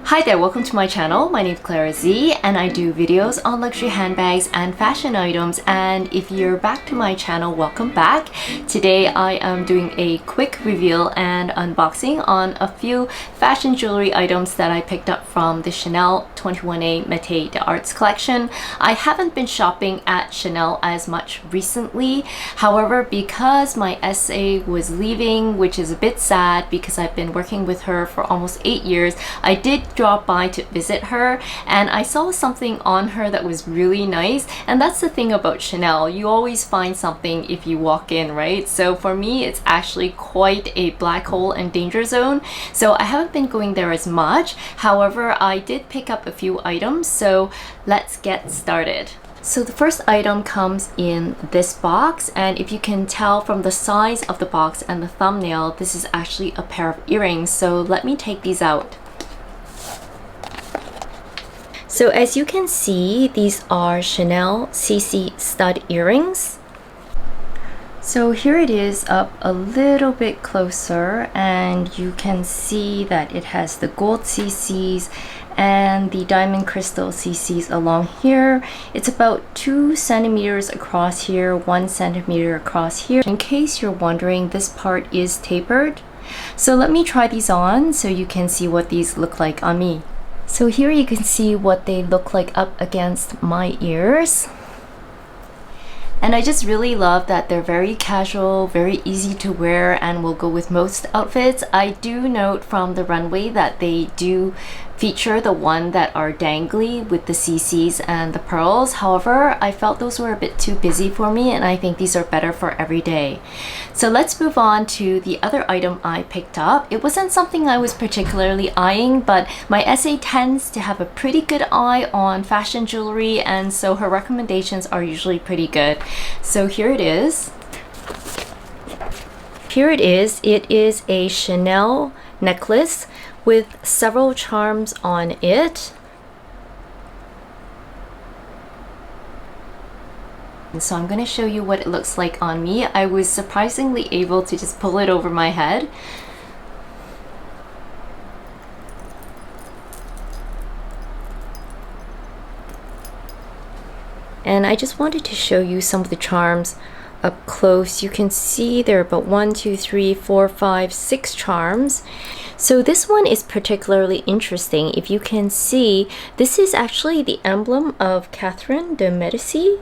Hi there, welcome to my channel. My name is Clara Z and I do videos on luxury handbags and fashion items, and if you're back to my channel, welcome back. Today I am doing a quick reveal and unboxing on a few fashion jewelry items that I picked up from the Chanel 21A Metiers d'Arts collection. I haven't been shopping at Chanel as much recently. However, because my SA was leaving, which is a bit sad because I've been working with her for almost 8 years, I did drop by to visit her and I saw something on her that was really nice. And that's the thing about Chanel, you always find something if you walk in, right? So for me, it's actually quite a black hole and danger zone, so I haven't been going there as much. However, I did pick up a few items, so let's get started. So the first item comes in this box, and if you can tell from the size of the box and the thumbnail, this is actually a pair of earrings. So let me take these out. So as you can see, these are Chanel CC stud earrings. So here it is up a little bit closer, and you can see that it has the gold CCs and the diamond crystal CCs along here. It's about 2 centimeters across here, 1 centimeter across here. In case you're wondering, this part is tapered. So let me try these on so you can see what these look like on me. So here you can see what they look like up against my ears. And I just really love that they're very casual, very easy to wear, and will go with most outfits. I do note from the runway that they do feature the one that are dangly with the CCs and the pearls. However, I felt those were a bit too busy for me, and I think these are better for every day. So let's move on to the other item I picked up. It wasn't something I was particularly eyeing, but my SA tends to have a pretty good eye on fashion jewelry, and so her recommendations are usually pretty good. So here it is. Here it is. It is a Chanel necklace with several charms on it. And so I'm going to show you what it looks like on me. I was surprisingly able to just pull it over my head. And I just wanted to show you some of the charms up close. You can see there are about 1, 2, 3, 4, 5, 6 charms. So this one is particularly interesting. If you can see, this is actually the emblem of Catherine de Medici,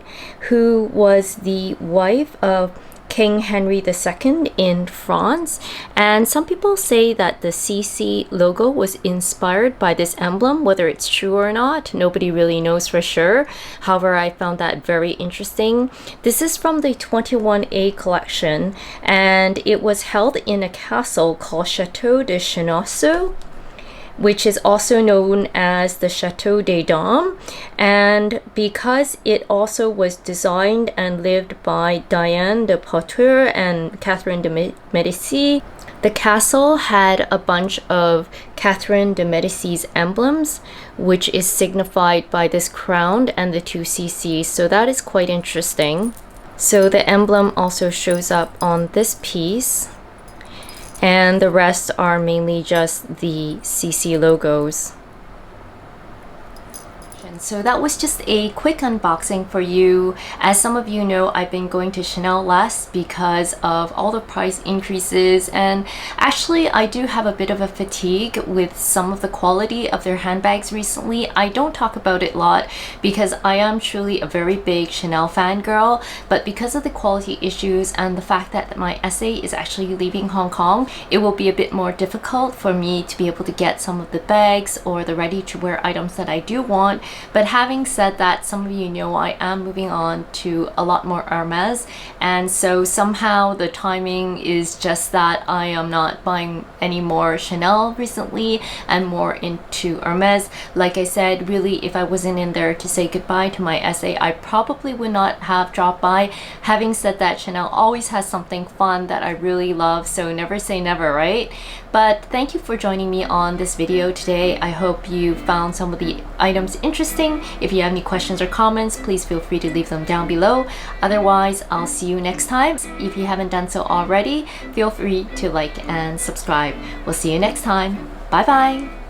who was the wife of King Henry II in France, and some people say that the CC logo was inspired by this emblem. Whether it's true or not, nobody really knows for sure. However, I found that very interesting. This is from the 21A collection, and it was held in a castle called Chateau de Chenonceau, which is also known as the Chateau des Dames. And because it also was designed and lived by Diane de Poitiers and Catherine de Medici, the castle had a bunch of Catherine de Medici's emblems, which is signified by this crown and the 2 CCs. So that is quite interesting. So the emblem also shows up on this piece, and the rest are mainly just the CC logos. So that was just a quick unboxing for you. As some of you know, I've been going to Chanel less because of all the price increases, and actually I do have a bit of a fatigue with some of the quality of their handbags recently. I don't talk about it a lot because I am truly a very big Chanel fangirl, but because of the quality issues and the fact that my SA is actually leaving Hong Kong, it will be a bit more difficult for me to be able to get some of the bags or the ready-to-wear items that I do want. But having said that, some of you know I am moving on to a lot more Hermes, and so somehow the timing is just that I am not buying any more Chanel recently and more into Hermes. Like I said, really, if I wasn't in there to say goodbye to my SA, I probably would not have dropped by. Having said that, Chanel always has something fun that I really love, so never say never, right? But thank you for joining me on this video today. I hope you found some of the items interesting. If you have any questions or comments, please feel free to leave them down below. Otherwise, I'll see you next time. If you haven't done so already, feel free to like and subscribe. We'll see you next time. Bye bye!